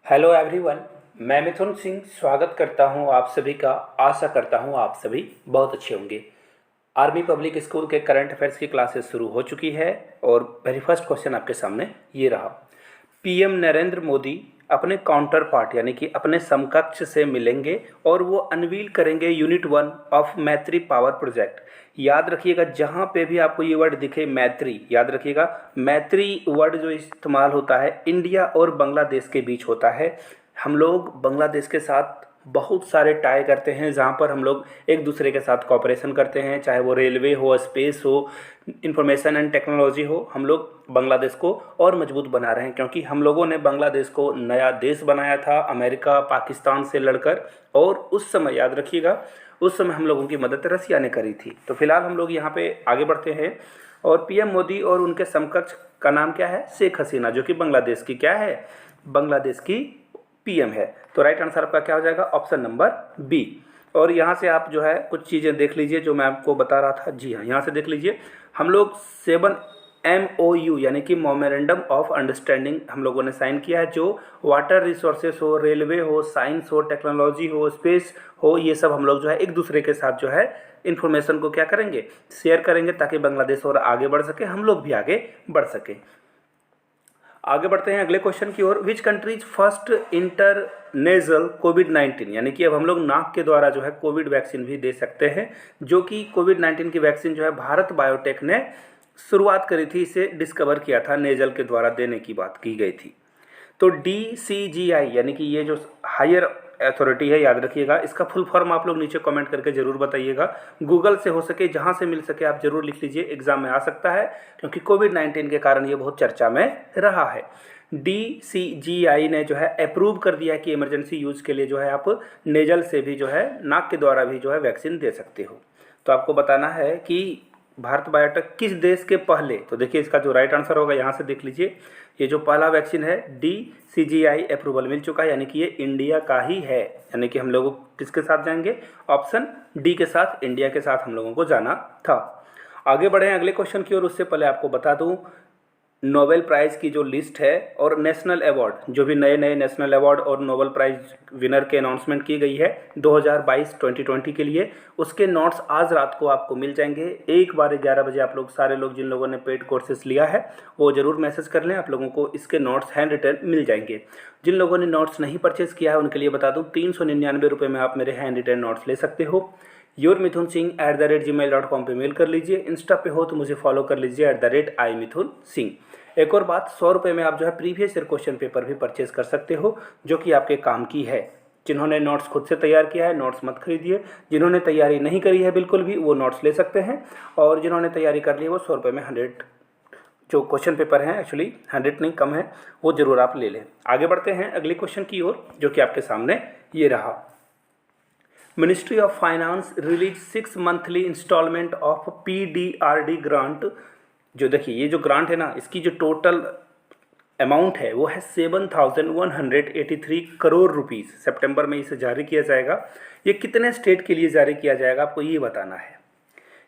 Hello everyone. मैं मिथुन सिंह स्वागत करता हूं आप सभी का। आशा करता हूं आप सभी बहुत अच्छे होंगे। आर्मी पब्लिक स्कूल के करंट अफेयर्स की क्लासेस शुरू हो चुकी है और वेरी फर्स्ट क्वेश्चन आपके सामने ये रहा। पीएम नरेंद्र मोदी अपने काउंटर पार्ट यानी कि अपने समकक्ष से मिलेंगे और वो अनवील करेंगे यूनिट 1 ऑफ मैत्री पावर प्रोजेक्ट। याद रखिएगा, जहाँ पे भी आपको ये वर्ड दिखे मैत्री, याद रखिएगा मैत्री वर्ड जो इस्तेमाल होता है इंडिया और बांग्लादेश के बीच होता है। हम लोग बांग्लादेश के साथ बहुत सारे टाई करते हैं, जहाँ पर हम लोग एक दूसरे के साथ कॉपरेशन करते हैं, चाहे वो रेलवे हो, स्पेस हो, इंफॉर्मेशन एंड टेक्नोलॉजी हो। हम लोग बांग्लादेश को और मजबूत बना रहे हैं क्योंकि हम लोगों ने बांग्लादेश को नया देश बनाया था अमेरिका पाकिस्तान से लड़कर। और उस समय याद रखिएगा, उस समय हम लोगों की मदद रसिया ने करी थी। तो फिलहाल हम लोग यहाँ पे आगे बढ़ते हैं और पीएम मोदी और उनके समकक्ष का नाम क्या है? शेख हसीना, जो कि बांग्लादेश की क्या है? बांग्लादेश की पीएम है। तो राइट आंसर आपका क्या हो जाएगा? Option number B. और यहाँ से आप जो है कुछ चीज़ें देख लीजिए जो मैं आपको बता रहा था। जी हाँ, यहाँ से देख लीजिए, हम लोग 7 MOU यानी कि मोमेरेंडम ऑफ अंडरस्टैंडिंग हम लोगों ने साइन किया है। जो वाटर रिसोर्सेस हो, रेलवे हो, साइंस हो, टेक्नोलॉजी हो, स्पेस हो, ये सब हम लोग जो है एक दूसरे के साथ जो है इन्फॉर्मेशन को क्या करेंगे? शेयर करेंगे, ताकि बांग्लादेश और आगे बढ़ सके, हम लोग भी आगे बढ़ सके। आगे बढ़ते हैं अगले क्वेश्चन की ओर। विच कंट्रीज फर्स्ट इंटरनेजल कोविड-19 यानी कि अब हम लोग नाक के द्वारा जो है कोविड वैक्सीन भी दे सकते हैं, जो कि कोविड-19 की वैक्सीन जो है भारत बायोटेक ने शुरुआत करी थी, इसे डिस्कवर किया था, नेजल के द्वारा देने की बात की गई थी। तो DCGI यानी कि ये जो हायर अथॉरिटी है, याद रखिएगा इसका फुल फॉर्म आप लोग नीचे कमेंट करके ज़रूर बताइएगा। गूगल से हो सके, जहाँ से मिल सके आप ज़रूर लिख लीजिए, एग्जाम में आ सकता है क्योंकि कोविड-19 के कारण ये बहुत चर्चा में रहा है। DCGI ने जो है अप्रूव कर दिया है कि इमरजेंसी यूज़ के लिए जो है आप नेजल से भी जो है नाक के द्वारा भी जो है वैक्सीन दे सकते हो। तो आपको बताना है कि भारत बायोटेक किस देश के पहले, तो देखिए इसका जो राइट आंसर होगा यहाँ से देख लीजिए, ये जो पहला वैक्सीन है DCGI अप्रूवल मिल चुका है, यानी कि ये इंडिया का ही है। यानी कि हम लोग किसके साथ जाएंगे? ऑप्शन डी के साथ, इंडिया के साथ हम लोगों को जाना था। आगे बढ़े अगले क्वेश्चन की ओर। उससे पहले आपको बता दूं नोबेल प्राइज़ की जो लिस्ट है और नेशनल अवार्ड, जो भी नए नए नेशनल अवार्ड और नोबेल प्राइज़ विनर के अनाउंसमेंट की गई है 2022-2020 के लिए, उसके नोट्स आज रात को आपको मिल जाएंगे। एक बार 11 बजे आप लोग सारे लोग जिन लोगों ने पेड कोर्सेज लिया है वो ज़रूर मैसेज कर लें, आप लोगों को इसके नोट्स हैंड रिटन मिल जाएंगे। जिन लोगों ने नोट्स नहीं परचेज़ किया है उनके लिए बता दूँ 399 रुपये में आप मेरे हैंड रिटन नोट्स ले सकते हो। yourmithunsingh@gmail.com पे मेल कर लीजिए। इंस्टा पे हो तो मुझे फॉलो कर लीजिए @iMithunSingh। एक और बात, 100 रुपये में आप जो है प्रीवियस ईयर क्वेश्चन पेपर भी परचेज कर सकते हो, जो कि आपके काम की है। जिन्होंने नोट्स खुद से तैयार किया है नोट्स मत खरीदिए, जिन्होंने तैयारी नहीं करी है बिल्कुल भी वो नोट्स ले सकते हैं, और जिन्होंने तैयारी कर ली है वो 100 रुपये में 100 जो क्वेश्चन पेपर हैं, एक्चुअली 100 नहीं कम है, वो ज़रूर आप ले लें। आगे बढ़ते हैं अगले क्वेश्चन की ओर, जो कि आपके सामने ये रहा। Ministry of finance release 6 monthly installment of PDRD grant. जो देखिए ये जो ग्रांट है ना, इसकी जो टोटल अमाउंट है वो है 7,183 करोड़ रुपीज़। सितंबर में इसे जारी किया जाएगा। ये कितने स्टेट के लिए जारी किया जाएगा आपको ये बताना है।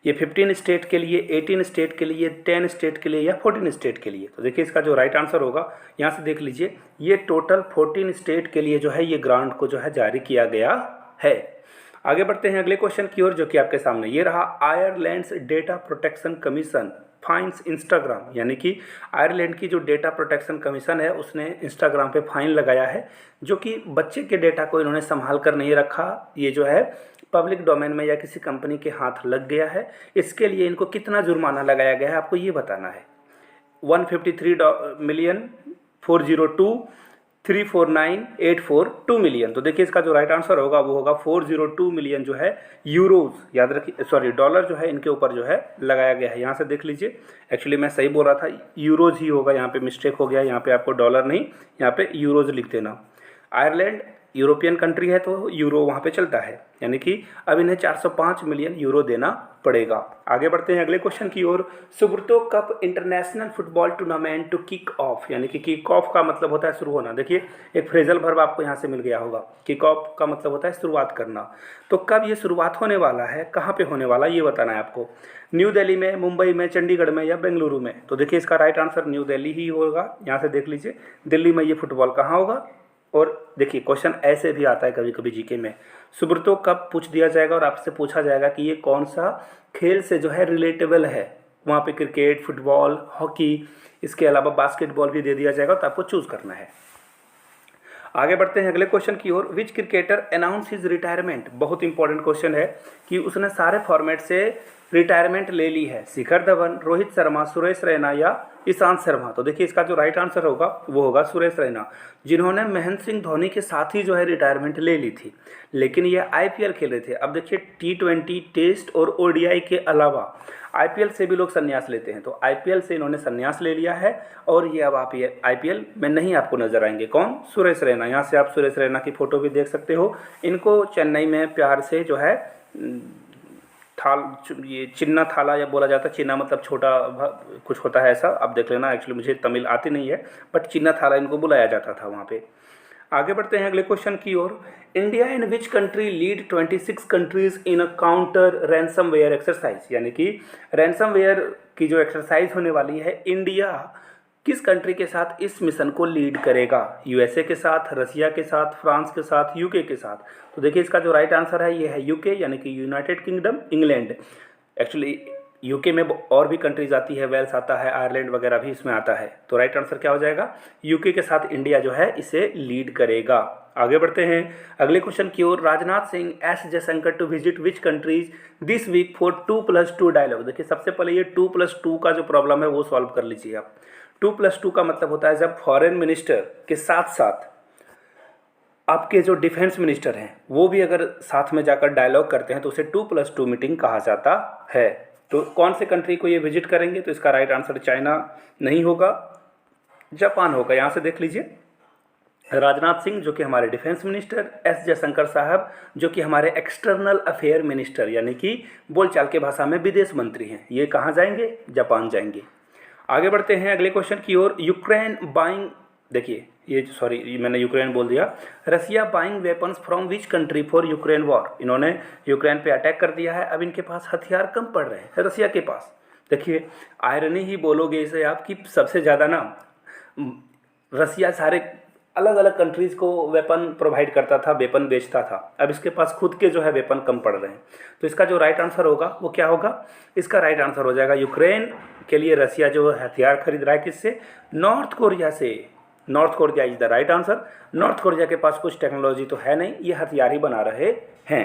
ये 15 स्टेट के लिए, 18 स्टेट के लिए, 10 स्टेट के लिए या 14 स्टेट के लिए? तो देखिए इसका जो राइट आंसर होगा यहाँ से देख लीजिए, ये टोटल 14 स्टेट के लिए जो है ये ग्रांट को जो है जारी किया गया है। आगे बढ़ते हैं अगले क्वेश्चन की ओर, जो कि आपके सामने ये रहा। Ireland's data protection commission fines Instagram, यानी कि आयरलैंड की जो डेटा प्रोटेक्शन कमीशन है उसने इंस्टाग्राम पे फाइन लगाया है, जो कि बच्चे के डेटा को इन्होंने संभाल कर नहीं रखा। ये जो है पब्लिक डोमेन में या किसी कंपनी के हाथ लग गया है। इसके लिए इनको कितना जुर्माना लगाया गया है आपको ये बताना है। 153,402,349,842 मिलियन। तो देखिए इसका जो राइट आंसर होगा वो होगा 402 मिलियन जो है यूरोज, याद रखिए, सॉरी डॉलर जो है इनके ऊपर जो है लगाया गया है। यहाँ से देख लीजिए, एक्चुअली मैं सही बोल रहा था, यूरोज ही होगा, यहाँ पे मिस्टेक हो गया, यहाँ पे आपको डॉलर नहीं, यहाँ पे यूरोज लिख देना। आयरलैंड यूरोपियन कंट्री है तो यूरो वहाँ पे चलता है, यानी कि अब इन्हें 405 मिलियन यूरो देना पड़ेगा। आगे बढ़ते हैं अगले क्वेश्चन की ओर। Subroto Cup international football tournament to kick off, यानी कि किक ऑफ का मतलब होता है शुरू होना। देखिए एक फ्रेजल वर्ब आपको यहाँ से मिल गया होगा। किक ऑफ का मतलब होता है शुरुआत करना। तो कब ये शुरुआत होने वाला है, कहाँ पे होने वाला है ये बताना है आपको। न्यू दिल्ली में, मुंबई में, चंडीगढ़ में या बेंगलुरु में? तो देखिए इसका राइट आंसर न्यू दिल्ली ही होगा। यहाँ से देख लीजिए दिल्ली में ये फुटबॉल कहाँ होगा? और देखिए क्वेश्चन ऐसे भी आता है कभी कभी जीके में, सुब्रतो कब पूछ दिया जाएगा और आपसे पूछा जाएगा कि ये कौन सा खेल से जो है रिलेटेबल है, वहाँ पे क्रिकेट, फुटबॉल, हॉकी, इसके अलावा बास्केटबॉल भी दे दिया जाएगा, तो आपको चूज़ करना है। आगे बढ़ते हैं अगले क्वेश्चन की ओर। Which cricketer announce his retirement, बहुत इंपॉर्टेंट क्वेश्चन है कि उसने सारे फॉर्मेट से रिटायरमेंट ले ली है। शिखर धवन, रोहित शर्मा, सुरेश रैना या ईशांत शर्मा। तो देखिए इसका जो राइट आंसर होगा वो होगा सुरेश रैना, जिन्होंने महेंद्र सिंह धोनी के साथ ही जो है रिटायरमेंट ले ली थी, लेकिन ये आईपीएल खेल रहे थे। अब देखिए T20, टेस्ट और ओडीआई के अलावा आईपीएल से भी लोग संन्यास लेते हैं, तो आईपीएल से इन्होंने संन्यास ले लिया है और ये अब आप ये आईपीएल में नहीं आपको नजर आएंगे। कौन? सुरेश रैना। यहाँ से आप सुरेश रैना की फ़ोटो भी देख सकते हो। इनको चेन्नई में प्यार से जो है ये चिन्ना थाला या बोला जाता है। चिन्ना मतलब छोटा कुछ होता है ऐसा, आप देख लेना, एक्चुअली मुझे तमिल आती नहीं है, बट चिन्ना थाला इनको बुलाया जाता था वहाँ पे। आगे बढ़ते हैं अगले क्वेश्चन की ओर। India in which country lead 26 countries in a counter ransomware exercise, यानी कि रैंसमवेयर की जो एक्सरसाइज होने वाली है, इंडिया किस कंट्री के साथ इस मिशन को लीड करेगा? यूएसए के साथ, रसिया के साथ, फ्रांस के साथ, यूके के साथ। तो देखिए इसका जो राइट आंसर है ये है यूके, यानी कि United kingdom, England. Actually UK में और भी कंट्रीज आती है, वेल्स आता है, आयरलैंड वगैरह भी इसमें आता है। तो राइट आंसर क्या हो जाएगा? यूके के साथ इंडिया जो है इसे लीड करेगा। आगे बढ़ते हैं अगले क्वेश्चन की ओर। Rajnath Singh S Jaishankar to visit which countries this week for 2+2 dialogue. देखिए सबसे पहले ये 2+2 का जो प्रॉब्लम है वो सॉल्व कर लीजिए आप। 2+2 का मतलब होता है जब फॉरेन मिनिस्टर के साथ साथ आपके जो डिफेंस मिनिस्टर हैं वो भी अगर साथ में जाकर डायलॉग करते हैं तो उसे 2+2 मीटिंग कहा जाता है। तो कौन से कंट्री को ये विजिट करेंगे? तो इसका राइट आंसर चाइना नहीं होगा, जापान होगा। यहाँ से देख लीजिए, राजनाथ सिंह जो कि हमारे डिफेंस मिनिस्टर, एस जयशंकर साहब जो कि हमारे एक्सटर्नल अफेयर मिनिस्टर यानी कि बोलचाल के भाषा में विदेश मंत्री हैं, ये कहाँ जाएंगे? जापान जाएंगे। आगे बढ़ते हैं अगले क्वेश्चन की ओर। यूक्रेन बाइंग, देखिए ये मैंने यूक्रेन बोल दिया। Russia buying weapons from which country for Ukraine war. इन्होंने यूक्रेन पे अटैक कर दिया है, अब इनके पास हथियार कम पड़ रहे हैं रसिया के पास। देखिए आयरनी ही बोलोगे इसे आप कि सबसे ज़्यादा ना रसिया सारे अलग अलग कंट्रीज़ को वेपन प्रोवाइड करता था, वेपन बेचता था, अब इसके पास खुद के जो है वेपन कम पड़ रहे हैं। तो इसका जो राइट आंसर होगा वो क्या होगा? इसका राइट आंसर हो जाएगा यूक्रेन के लिए रसिया जो हथियार खरीद रहा है किससे? नॉर्थ कोरिया से। North Korea is the right answer. North Korea के पास कुछ टेक्नोलॉजी तो है नहीं, ये हथियार ही बना रहे हैं।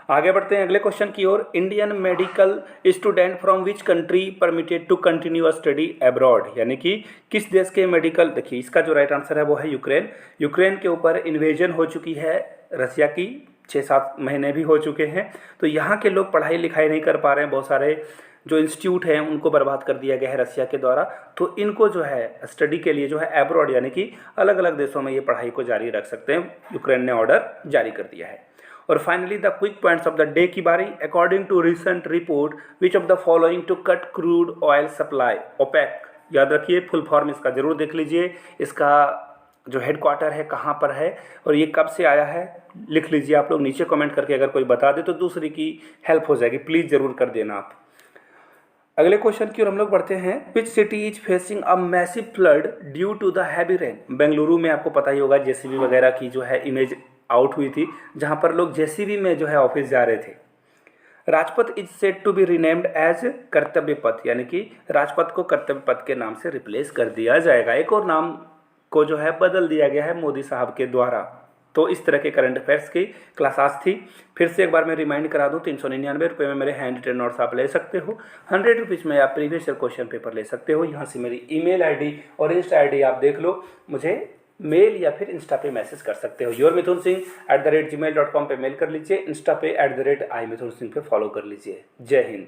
आगे बढ़ते हैं अगले क्वेश्चन की ओर। Indian medical student from which country permitted to continue a study abroad, यानी कि किस देश के मेडिकल, देखिए इसका जो राइट आंसर है वो है यूक्रेन। यूक्रेन के ऊपर इन्वेजन हो चुकी है रसिया की, 6-7 महीने भी हो चुके हैं, तो यहाँ के लोग पढ़ाई लिखाई नहीं कर पा रहे हैं, बहुत सारे जो इंस्टीट्यूट हैं उनको बर्बाद कर दिया गया है रसिया के द्वारा। तो इनको जो है स्टडी के लिए जो है अब्रॉड यानी कि अलग अलग देशों में ये पढ़ाई को जारी रख सकते हैं, यूक्रेन ने ऑर्डर जारी कर दिया है। और finally the quick points of the day की बारी। According to recent report which of the following to cut crude oil supply, OPEC. याद रखिए फुल फॉर्म इसका जरूर देख लीजिए, इसका जो हेडक्वार्टर है कहाँ पर है और ये कब से आया है लिख लीजिए आप लोग नीचे कमेंट करके, अगर कोई बता दे तो दूसरी की हेल्प हो जाएगी, प्लीज़ ज़रूर कर देना आप। अगले क्वेश्चन की ओर हम लोग बढ़ते हैं। Which city is facing a massive flood due to the heavy rain. Bengaluru में आपको पता ही होगा जेसीबी वगैरह की जो है इमेज आउट हुई थी, जहां पर लोग जेसीबी में जो है ऑफिस जा रहे थे। Rajpath is said to be renamed as Kartavya Path, यानी कि राजपथ को कर्तव्य पथ के नाम से रिप्लेस कर दिया जाएगा। एक और नाम को जो है बदल दिया गया है मोदी साहब के द्वारा। तो इस तरह के करंट अफेयर्स की क्लास आज थी। फिर से एक बार मैं रिमाइंड करा दूं, 399 रुपये में मेरे हैंड रिटन नोट्स आप ले सकते हो। 100 रुपीज़ में आप प्रीवियस ईयर क्वेश्चन पेपर ले सकते हो। यहाँ से मेरी ईमेल आईडी और इंस्टा आईडी आप देख लो, मुझे मेल या फिर इंस्टा पे मैसेज कर सकते हो। yourmithunsingh@gmail.com पे मेल कर लीजिए, इंस्टा पे @imithunsingh पे फॉलो कर लीजिए। जय हिंद।